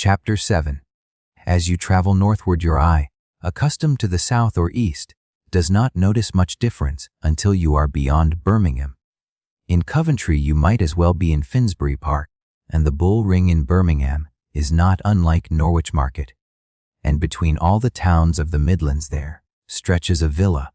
Chapter 7. As you travel northward, your eye, accustomed to the south or east, does not notice much difference until you are beyond Birmingham. In Coventry you might as well be in Finsbury Park, and the Bull Ring in Birmingham is not unlike Norwich Market. And between all the towns of the Midlands there stretches a villa,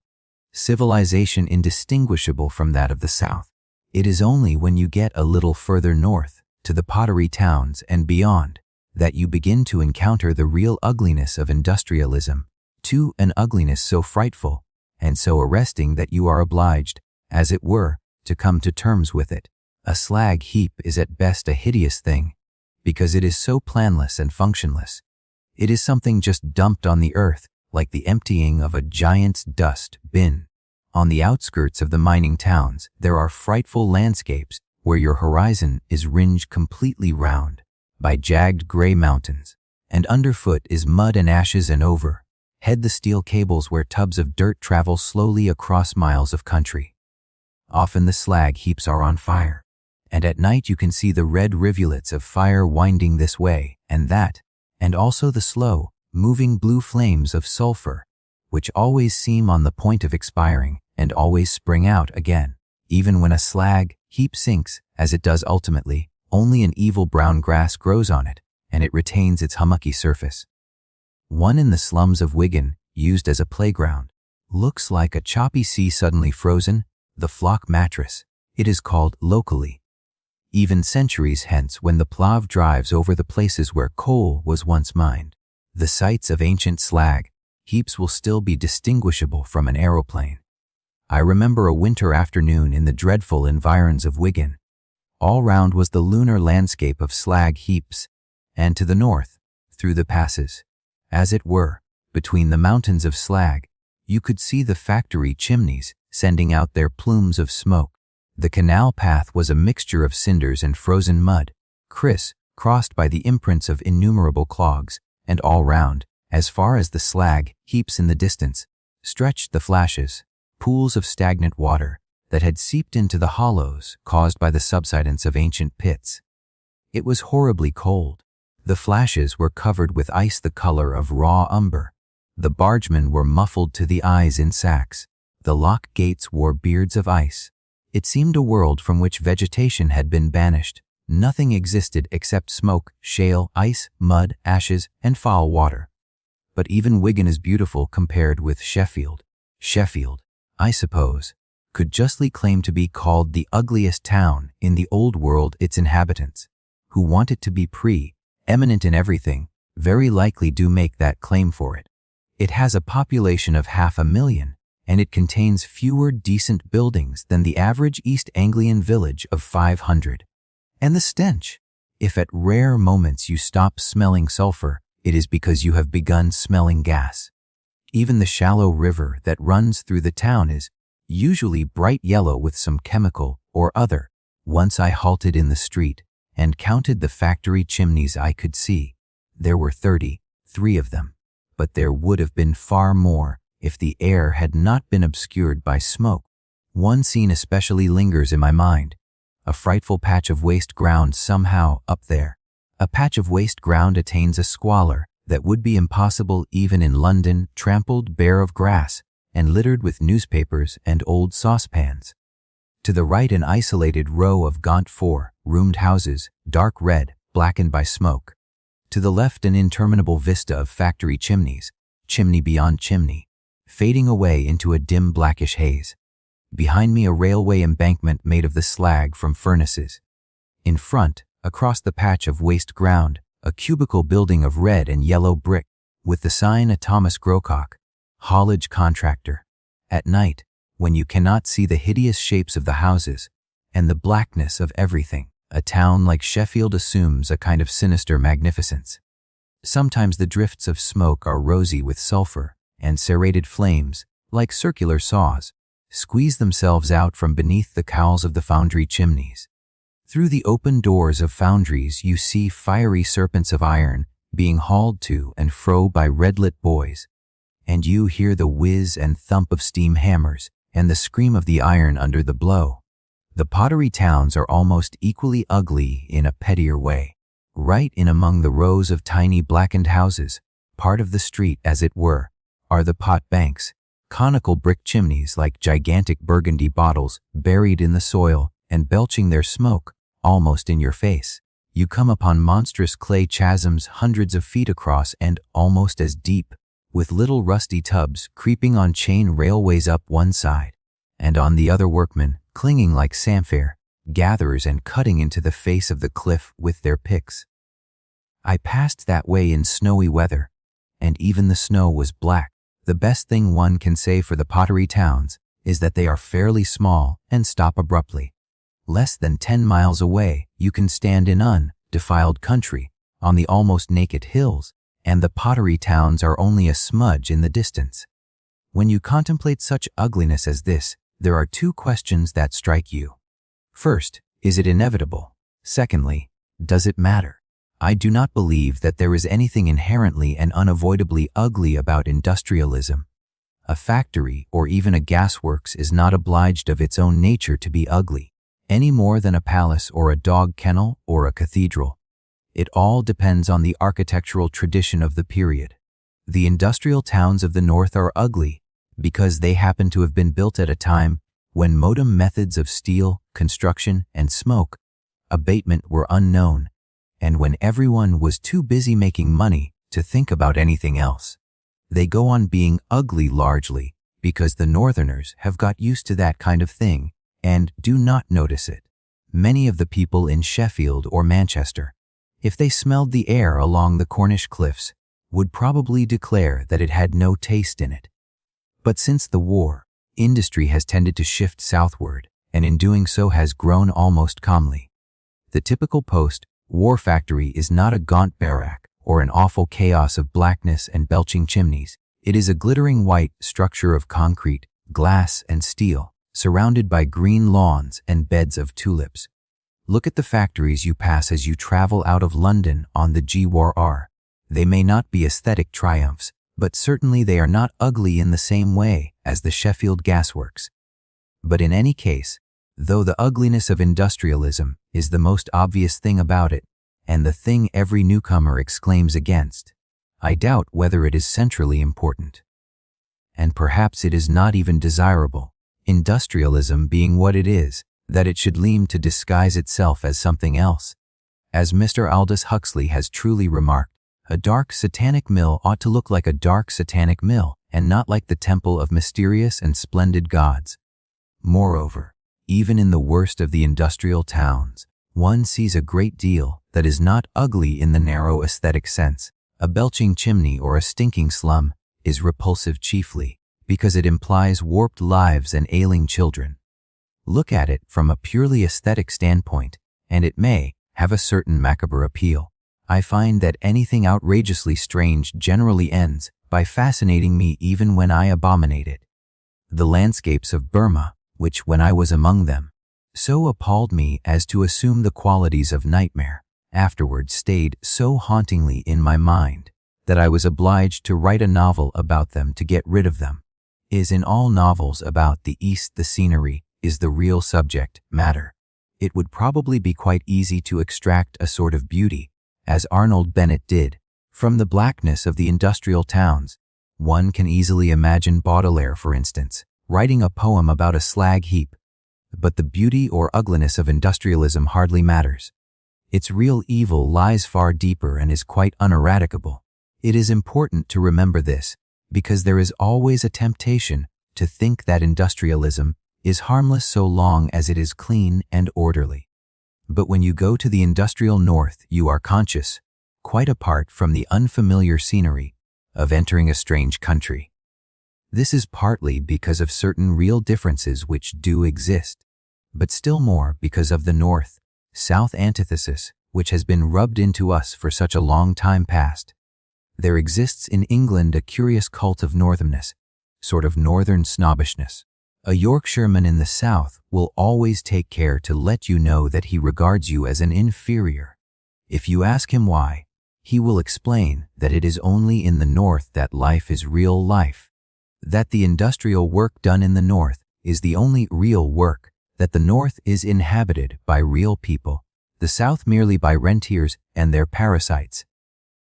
civilization indistinguishable from that of the south. It is only when you get a little further north, to the pottery towns and beyond, that you begin to encounter the real ugliness of industrialism, to an ugliness so frightful and so arresting that you are obliged, as it were, to come to terms with it. A slag heap is at best a hideous thing, because it is so planless and functionless. It is something just dumped on the earth, like the emptying of a giant's dust bin. On the outskirts of the mining towns, there are frightful landscapes where your horizon is ringed completely round by jagged gray mountains, and underfoot is mud and ashes, and overhead the steel cables where tubs of dirt travel slowly across miles of country. Often the slag heaps are on fire, and at night you can see the red rivulets of fire winding this way and that, and also the slow, moving blue flames of sulfur, which always seem on the point of expiring and always spring out again. Even when a slag heap sinks, as it does ultimately, only an evil brown grass grows on it, and it retains its hummocky surface. One in the slums of Wigan, used as a playground, looks like a choppy sea suddenly frozen, the flock mattress, it is called locally. Even centuries hence, when the plough drives over the places where coal was once mined, the sites of ancient slag heaps will still be distinguishable from an aeroplane. I remember a winter afternoon in the dreadful environs of Wigan. All round was the lunar landscape of slag heaps, and to the north, through the passes, as it were, between the mountains of slag, you could see the factory chimneys sending out their plumes of smoke. The canal path was a mixture of cinders and frozen mud, crossed by the imprints of innumerable clogs, and all round, as far as the slag heaps in the distance, stretched the flashes, pools of stagnant water that had seeped into the hollows caused by the subsidence of ancient pits. It was horribly cold. The flashes were covered with ice the color of raw umber. The bargemen were muffled to the eyes in sacks. The lock gates wore beards of ice. It seemed a world from which vegetation had been banished. Nothing existed except smoke, shale, ice, mud, ashes, and foul water. But even Wigan is beautiful compared with Sheffield. Sheffield, I suppose, could justly claim to be called the ugliest town in the old world. Its inhabitants, who want it to be pre-eminent in everything, very likely do make that claim for it. It has a population of 500,000, and it contains fewer decent buildings than the average East Anglian village of 500. And the stench! If at rare moments you stop smelling sulfur, it is because you have begun smelling gas. Even the shallow river that runs through the town is usually bright yellow with some chemical or other. Once I halted in the street and counted the factory chimneys I could see. There were 33 of them, but there would have been far more if the air had not been obscured by smoke. One scene especially lingers in my mind. A frightful patch of waste ground somehow up there. A patch of waste ground attains a squalor that would be impossible even in London, trampled bare of grass and littered with newspapers and old saucepans. To the right, an isolated row of gaunt 4-roomed houses, dark red, blackened by smoke. To the left, an interminable vista of factory chimneys, chimney beyond chimney, fading away into a dim blackish haze. Behind me, a railway embankment made of the slag from furnaces. In front, across the patch of waste ground, a cubical building of red and yellow brick, with the sign a Thomas Grocock, haulage contractor. At night, when you cannot see the hideous shapes of the houses and the blackness of everything, a town like Sheffield assumes a kind of sinister magnificence. Sometimes the drifts of smoke are rosy with sulfur, and serrated flames, like circular saws, squeeze themselves out from beneath the cowls of the foundry chimneys. Through the open doors of foundries you see fiery serpents of iron being hauled to and fro by red-lit boys, and you hear the whiz and thump of steam hammers and the scream of the iron under the blow. The pottery towns are almost equally ugly in a pettier way. Right in among the rows of tiny blackened houses, part of the street as it were, are the pot banks, conical brick chimneys like gigantic burgundy bottles buried in the soil and belching their smoke almost in your face. You come upon monstrous clay chasms hundreds of feet across and almost as deep, with little rusty tubs creeping on chain railways up one side, and on the other workmen, clinging like samphire, gatherers and cutting into the face of the cliff with their picks. I passed that way in snowy weather, and even the snow was black. The best thing one can say for the pottery towns is that they are fairly small and stop abruptly. Less than 10 miles away, you can stand in undefiled country on the almost naked hills, and the pottery towns are only a smudge in the distance. When you contemplate such ugliness as this, there are two questions that strike you. First, is it inevitable? Secondly, does it matter? I do not believe that there is anything inherently and unavoidably ugly about industrialism. A factory or even a gasworks is not obliged of its own nature to be ugly, any more than a palace or a dog kennel or a cathedral. It all depends on the architectural tradition of the period. The industrial towns of the North are ugly because they happen to have been built at a time when modern methods of steel, construction, and smoke abatement were unknown, and when everyone was too busy making money to think about anything else. They go on being ugly largely because the Northerners have got used to that kind of thing and do not notice it. Many of the people in Sheffield or Manchester, if they smelled the air along the Cornish cliffs, would probably declare that it had no taste in it. But since the war, industry has tended to shift southward, and in doing so has grown almost calmly. The typical post-war factory is not a gaunt barrack or an awful chaos of blackness and belching chimneys. It is a glittering white structure of concrete, glass, and steel, surrounded by green lawns and beds of tulips. Look at the factories you pass as you travel out of London on the GWR. They may not be aesthetic triumphs, but certainly they are not ugly in the same way as the Sheffield gasworks. But in any case, though the ugliness of industrialism is the most obvious thing about it, and the thing every newcomer exclaims against, I doubt whether it is centrally important. And perhaps it is not even desirable, industrialism being what it is, that it should lean to disguise itself as something else. As Mr. Aldous Huxley has truly remarked, a dark satanic mill ought to look like a dark satanic mill, and not like the temple of mysterious and splendid gods. Moreover, even in the worst of the industrial towns, one sees a great deal that is not ugly in the narrow aesthetic sense. A belching chimney or a stinking slum is repulsive chiefly because it implies warped lives and ailing children. Look at it from a purely aesthetic standpoint, and it may have a certain macabre appeal. I find that anything outrageously strange generally ends by fascinating me even when I abominate it. The landscapes of Burma, which when I was among them, so appalled me as to assume the qualities of nightmare, afterwards stayed so hauntingly in my mind that I was obliged to write a novel about them to get rid of them. Is in all novels about the East the scenery is the real subject matter. It would probably be quite easy to extract a sort of beauty, as Arnold Bennett did, from the blackness of the industrial towns. One can easily imagine Baudelaire, for instance, writing a poem about a slag heap. But the beauty or ugliness of industrialism hardly matters. Its real evil lies far deeper and is quite uneradicable. It is important to remember this, because there is always a temptation to think that industrialism is harmless so long as it is clean and orderly. But when you go to the industrial North, you are conscious, quite apart from the unfamiliar scenery, of entering a strange country. This is partly because of certain real differences which do exist, but still more because of the North-South antithesis which has been rubbed into us for such a long time past. There exists in England a curious cult of northernness, sort of northern snobbishness. A Yorkshireman in the South will always take care to let you know that he regards you as an inferior. If you ask him why, he will explain that it is only in the North that life is real life, that the industrial work done in the North is the only real work, that the North is inhabited by real people, the South merely by rentiers and their parasites.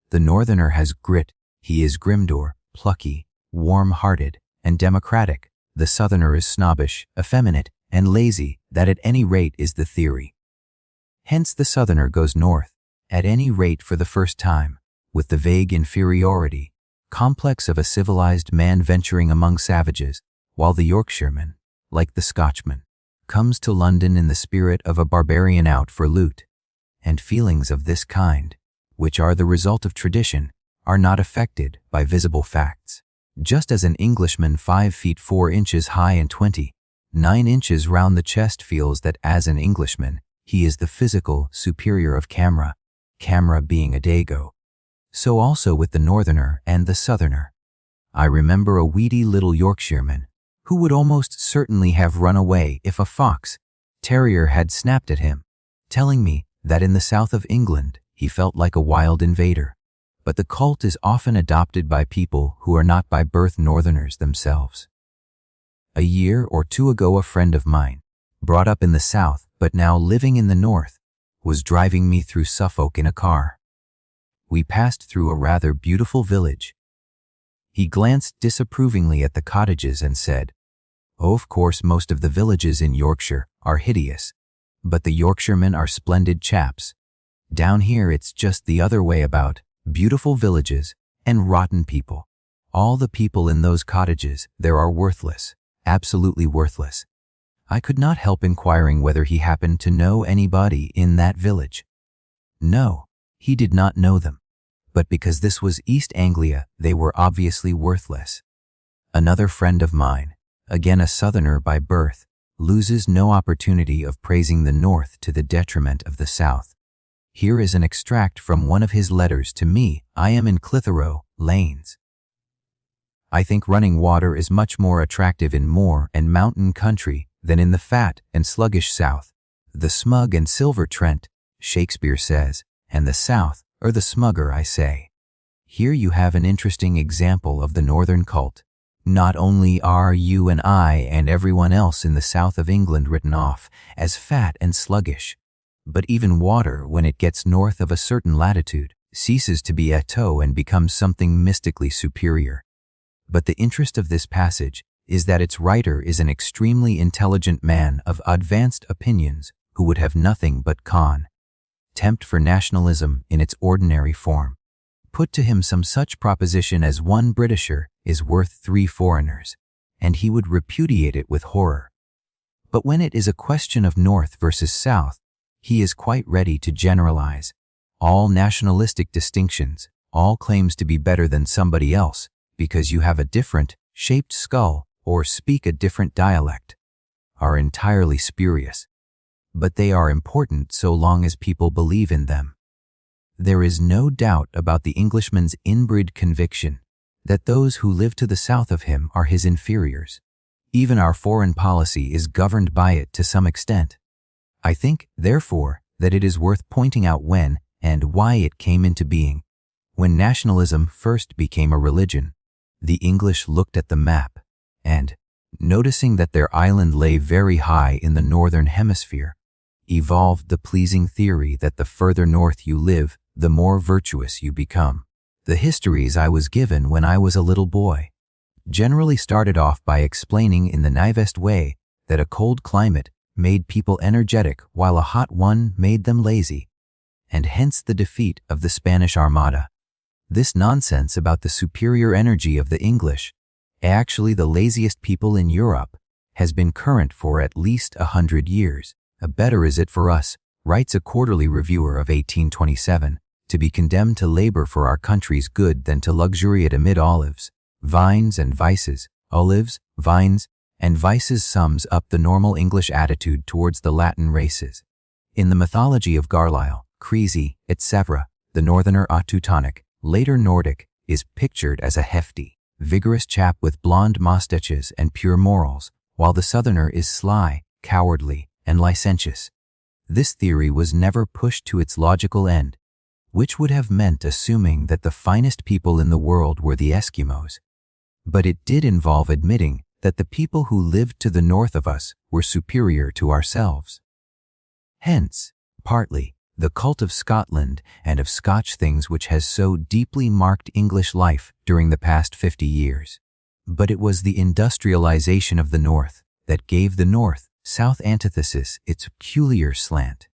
The Northerner has grit, he is grimdor, plucky, warm-hearted, and democratic. The Southerner is snobbish, effeminate, and lazy, that at any rate is the theory. Hence the Southerner goes north, at any rate for the first time, with the vague inferiority, complex of a civilized man venturing among savages, while the Yorkshireman, like the Scotchman, comes to London in the spirit of a barbarian out for loot. And feelings of this kind, which are the result of tradition, are not affected by visible facts. Just as an Englishman 5 feet 4 inches high and 29 inches round the chest feels that as an Englishman, he is the physical superior of camera being a dago. So also with the Northerner and the Southerner. I remember a weedy little Yorkshireman who would almost certainly have run away if a fox terrier had snapped at him, telling me that in the south of England he felt like a wild invader. But the cult is often adopted by people who are not by birth Northerners themselves. A year or two ago, a friend of mine, brought up in the south but now living in the north, was driving me through Suffolk in a car. We passed through a rather beautiful village. He glanced disapprovingly at the cottages and said, "Oh, of course most of the villages in Yorkshire are hideous, but the Yorkshiremen are splendid chaps. Down here it's just the other way about, beautiful villages and rotten people. All the people in those cottages there are worthless, absolutely worthless." I could not help inquiring whether he happened to know anybody in that village. No, he did not know them, but because this was East Anglia, they were obviously worthless. Another friend of mine, again a Southerner by birth, loses no opportunity of praising the North to the detriment of the South. Here is an extract from one of his letters to me. I am in Clitheroe Lanes. "I think running water is much more attractive in moor and mountain country than in the fat and sluggish South. The smug and silver Trent, Shakespeare says, and the South, or the smugger, I say." Here you have an interesting example of the Northern cult. Not only are you and I and everyone else in the south of England written off as fat and sluggish, but even water, when it gets north of a certain latitude, ceases to be Eto and becomes something mystically superior. But the interest of this passage is that its writer is an extremely intelligent man of advanced opinions who would have nothing but contempt for nationalism in its ordinary form. Put to him some such proposition as one Britisher is worth 3 foreigners, and he would repudiate it with horror. But when it is a question of North versus South, he is quite ready to generalize all nationalistic distinctions, all claims to be better than somebody else because you have a different shaped skull or speak a different dialect, are entirely spurious. But they are important so long as people believe in them. There is no doubt about the Englishman's inbred conviction that those who live to the south of him are his inferiors. Even our foreign policy is governed by it to some extent. I think, therefore, that it is worth pointing out when and why it came into being. When nationalism first became a religion, the English looked at the map and, noticing that their island lay very high in the northern hemisphere, evolved the pleasing theory that the further north you live, the more virtuous you become. The histories I was given when I was a little boy generally started off by explaining in the naivest way that a cold climate made people energetic while a hot one made them lazy, and hence the defeat of the Spanish Armada. This nonsense about the superior energy of the English, actually the laziest people in Europe, has been current for at least 100 years. Better is it for us, writes a quarterly reviewer of 1827, to be condemned to labor for our country's good than to luxuriate amid olives, vines and vices. Olives, vines, and vices sums up the normal English attitude towards the Latin races. In the mythology of Carlyle, Creasy, etc., the Northerner Teutonic, later Nordic, is pictured as a hefty, vigorous chap with blonde moustaches and pure morals, while the Southerner is sly, cowardly, and licentious. This theory was never pushed to its logical end, which would have meant assuming that the finest people in the world were the Eskimos. But it did involve admitting that the people who lived to the north of us were superior to ourselves. Hence, partly, the cult of Scotland and of Scotch things which has so deeply marked English life during the past 50 years. But it was the industrialization of the North that gave the North-South antithesis its peculiar slant.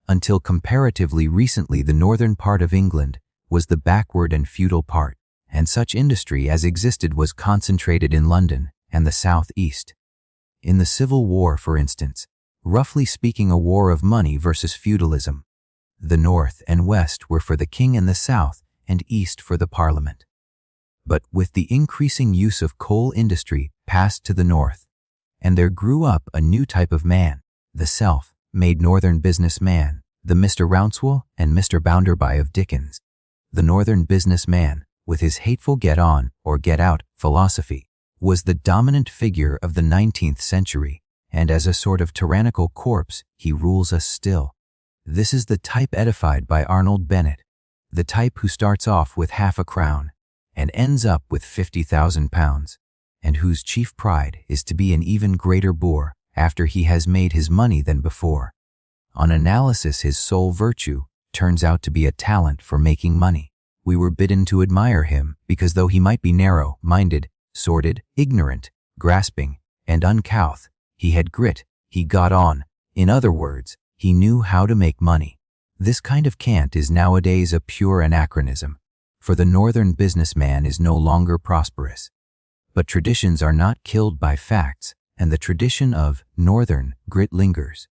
Until comparatively recently, the northern part of England was the backward and feudal part, and such industry as existed was concentrated in London and the southeast. In the Civil War, for instance, roughly speaking a war of money versus feudalism, the North and West were for the king and the South and East for the Parliament. But with the increasing use of coal industry passed to the North, and there grew up a new type of man, the self-made northern businessman, the Mr. Rouncewell and Mr. Bounderby of Dickens. The northern businessman, with his hateful get-on or get-out philosophy, was the dominant figure of the 19th century, and as a sort of tyrannical corpse, he rules us still. This is the type edified by Arnold Bennett, the type who starts off with half a crown and ends up with £50,000, and whose chief pride is to be an even greater boor after he has made his money than before. On analysis, his sole virtue turns out to be a talent for making money. We were bidden to admire him because though he might be narrow-minded, sordid, ignorant, grasping, and uncouth, he had grit, he got on. In other words, he knew how to make money. This kind of cant is nowadays a pure anachronism, for the northern businessman is no longer prosperous. But traditions are not killed by facts, and the tradition of northern grit lingers.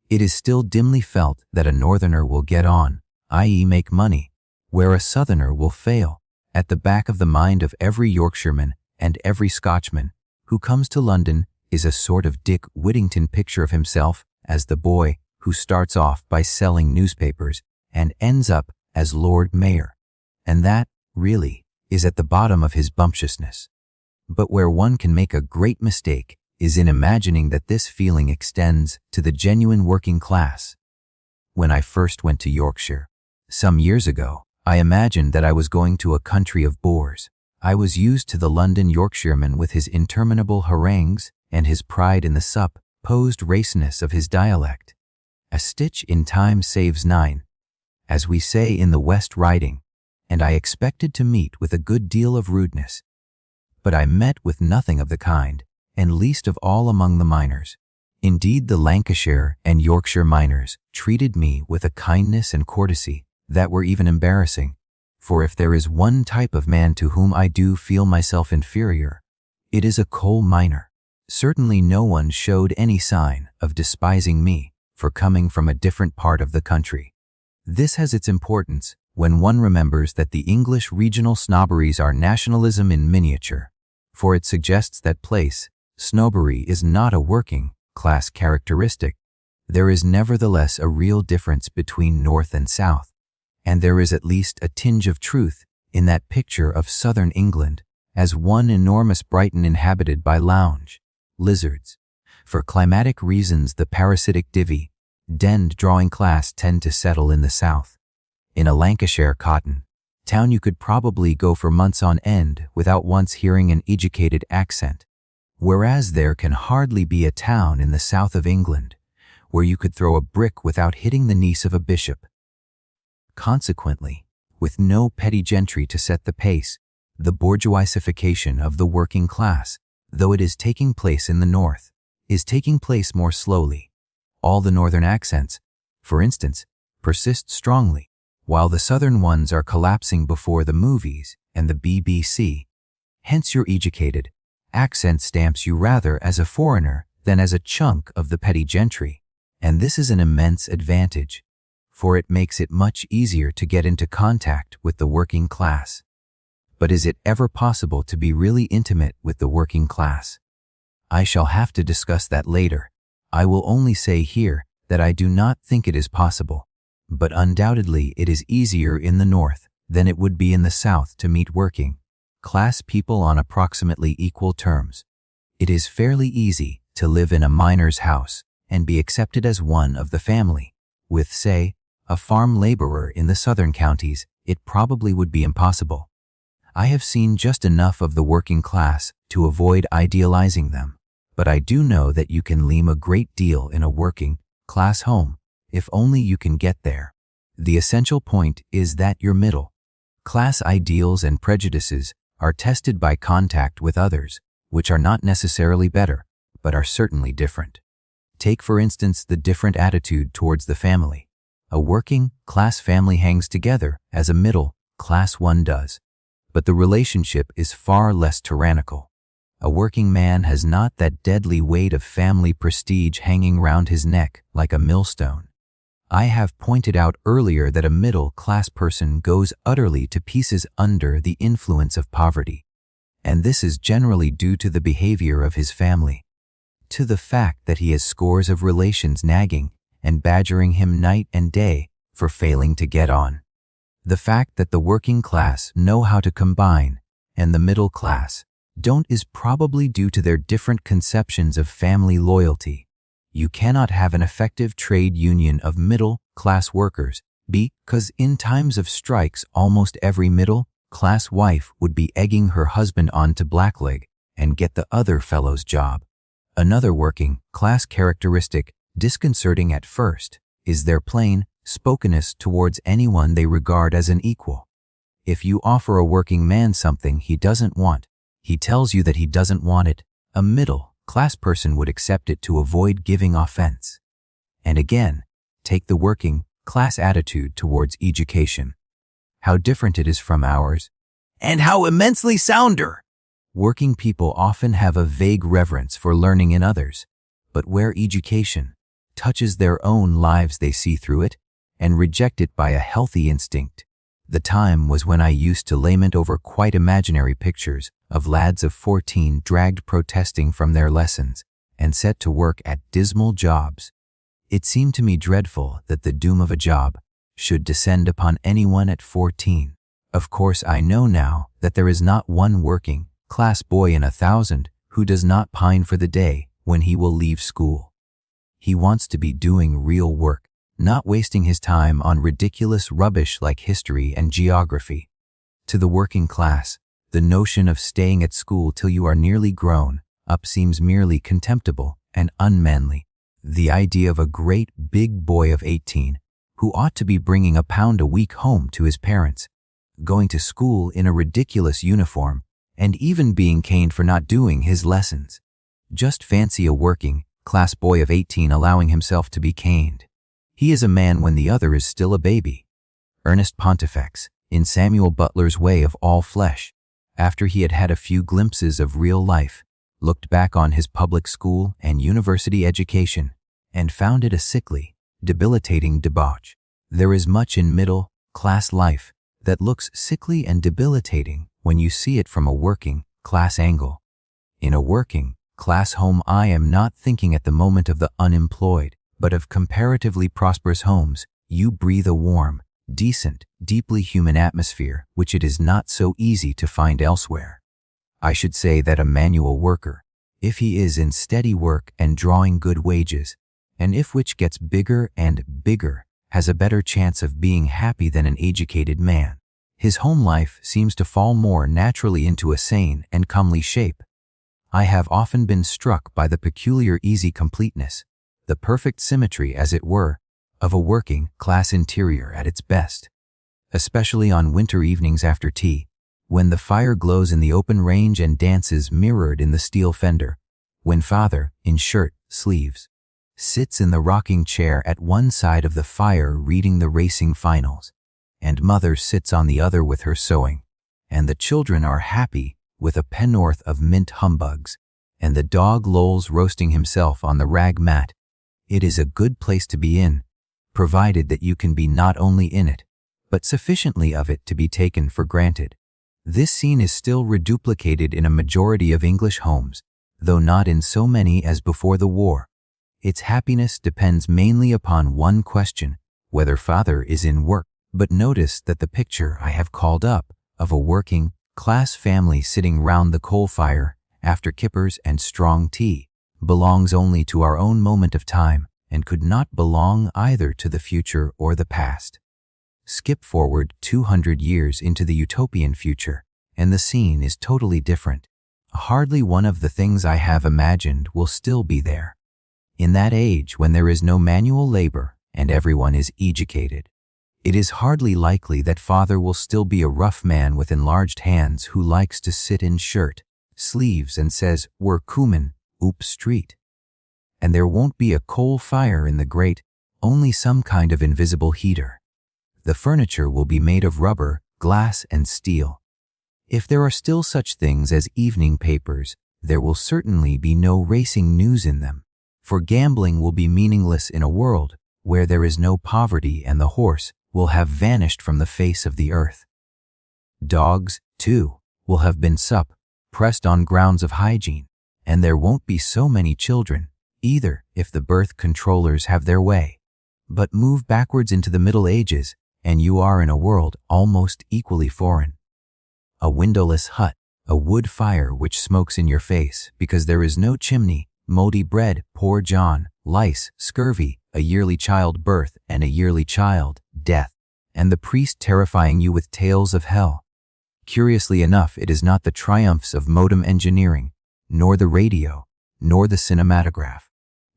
It is still dimly felt that a northerner will get on, i.e. make money, where a southerner will fail. At the back of the mind of every Yorkshireman and every Scotchman who comes to London is a sort of Dick Whittington picture of himself as the boy who starts off by selling newspapers and ends up as Lord Mayor. And that, really, is at the bottom of his bumptiousness. But where one can make a great mistake is in imagining that this feeling extends to the genuine working class. When I first went to Yorkshire, some years ago, I imagined that I was going to a country of boors. I was used to the London Yorkshireman with his interminable harangues and his pride in the supposed raciness of his dialect. A stitch in time saves nine, as we say in the West Riding, and I expected to meet with a good deal of rudeness. But I met with nothing of the kind, and least of all among the miners. Indeed, the Lancashire and Yorkshire miners treated me with a kindness and courtesy that were even embarrassing, for if there is one type of man to whom I do feel myself inferior, it is a coal miner. Certainly no one showed any sign of despising me for coming from a different part of the country. This has its importance when one remembers that the English regional snobberies are nationalism in miniature, for it suggests that snobbery is not a working class characteristic. There is nevertheless a real difference between North and South, and there is at least a tinge of truth in that picture of southern England as one enormous Brighton inhabited by lounge lizards. For climatic reasons, the parasitic denned drawing class tend to settle in the South. In a Lancashire cotton town you could probably go for months on end without once hearing an educated accent, whereas there can hardly be a town in the south of England where you could throw a brick without hitting the niece of a bishop. Consequently, with no petty gentry to set the pace, the bourgeoisification of the working class, though it is taking place in the North, is taking place more slowly. All the northern accents, for instance, persist strongly, while the southern ones are collapsing before the movies and the BBC. Hence your educated accent stamps you rather as a foreigner than as a chunk of the petty gentry, and this is an immense advantage, for it makes it much easier to get into contact with the working class. But is it ever possible to be really intimate with the working class? I shall have to discuss that later. I will only say here that I do not think it is possible, but undoubtedly it is easier in the North than it would be in the South to meet working class people on approximately equal terms. It is fairly easy to live in a miner's house and be accepted as one of the family. With, say, a farm laborer in the southern counties, it probably would be impossible. I have seen just enough of the working class to avoid idealizing them, but I do know that you can lean a great deal in a working class home, if only you can get there. The essential point is that your middle class ideals and prejudices are tested by contact with others, which are not necessarily better, but are certainly different. Take, for instance, the different attitude towards the family. A working class family hangs together as a middle class one does, but the relationship is far less tyrannical. A working man has not that deadly weight of family prestige hanging round his neck like a millstone. I have pointed out earlier that a middle-class person goes utterly to pieces under the influence of poverty, and this is generally due to the behavior of his family, to the fact that he has scores of relations nagging and badgering him night and day for failing to get on. The fact that the working class know how to combine and the middle class don't is probably due to their different conceptions of family loyalty. You cannot have an effective trade union of middle-class workers because in times of strikes almost every middle-class wife would be egging her husband on to blackleg and get the other fellow's job. Another working-class characteristic, disconcerting at first, is their plain spokenness towards anyone they regard as an equal. If you offer a working man something he doesn't want, he tells you that he doesn't want it. A middle-class person would accept it to avoid giving offense. And again, take the working-class attitude towards education. How different it is from ours, and how immensely sounder! Working people often have a vague reverence for learning in others, but where education touches their own lives, they see through it and reject it by a healthy instinct. The time was when I used to lament over quite imaginary pictures of lads of 14 dragged protesting from their lessons and set to work at dismal jobs. It seemed to me dreadful that the doom of a job should descend upon anyone at 14. Of course, I know now that there is not one working-class boy in 1,000 who does not pine for the day when he will leave school. He wants to be doing real work, not wasting his time on ridiculous rubbish like history and geography. To the working class, the notion of staying at school till you are nearly grown up seems merely contemptible and unmanly. The idea of a great big boy of 18 who ought to be bringing £1 a week home to his parents, going to school in a ridiculous uniform, and even being caned for not doing his lessons. Just fancy a working-class boy of 18 allowing himself to be caned. He is a man when the other is still a baby. Ernest Pontifex, in Samuel Butler's Way of All Flesh, after he had had a few glimpses of real life, looked back on his public school and university education and found it a sickly, debilitating debauch. There is much in middle-class life that looks sickly and debilitating when you see it from a working-class angle. In a working-class home, I am not thinking at the moment of the unemployed, but of comparatively prosperous homes. You breathe a warm, decent, deeply human atmosphere which it is not so easy to find elsewhere. I should say that a manual worker, if he is in steady work and drawing good wages, and if which gets bigger and bigger, has a better chance of being happy than an educated man. His home life seems to fall more naturally into a sane and comely shape. I have often been struck by the peculiar easy completeness, the perfect symmetry, as it were, of a working-class interior at its best, especially on winter evenings after tea, when the fire glows in the open range and dances mirrored in the steel fender, when father, in shirt sleeves, sits in the rocking chair at one side of the fire reading the racing finals, and mother sits on the other with her sewing, and the children are happy with a pennorth of mint humbugs, and the dog lolls roasting himself on the rag mat. It is a good place to be in, provided that you can be not only in it, but sufficiently of it to be taken for granted. This scene is still reduplicated in a majority of English homes, though not in so many as before the war. Its happiness depends mainly upon one question, whether father is in work. But notice that the picture I have called up of a working-class family sitting round the coal fire after kippers and strong tea belongs only to our own moment of time and could not belong either to the future or the past. Skip forward 200 years into the utopian future, and the scene is totally different. Hardly one of the things I have imagined will still be there. In that age when there is no manual labor and everyone is educated, It is hardly likely that father will still be a rough man with enlarged hands who likes to sit in shirt, sleeves and says, "We're coomin', oop street." And there won't be a coal fire in the grate, only some kind of invisible heater. The furniture will be made of rubber, glass and steel. If there are still such things as evening papers, there will certainly be no racing news in them, for gambling will be meaningless in a world where there is no poverty, and the horse will have vanished from the face of the earth. Dogs, too, will have been suppressed on grounds of hygiene, and there won't be so many children, either, if the birth controllers have their way. But move backwards into the Middle Ages, and you are in a world almost equally foreign. A windowless hut, a wood fire which smokes in your face because there is no chimney, moldy bread, poor John, lice, scurvy, a yearly child birth and a yearly child death, and the priest terrifying you with tales of hell. Curiously enough, it is not the triumphs of modem engineering, nor the radio, nor the cinematograph,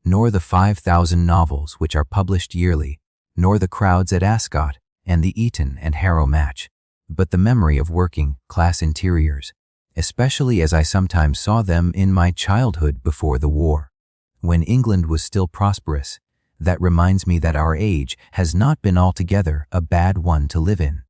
nor the 5,000 novels which are published yearly, nor the crowds at Ascot and the Eton and Harrow match, but the memory of working class interiors, especially as I sometimes saw them in my childhood before the war, when England was still prosperous. That reminds me that our age has not been altogether a bad one to live in.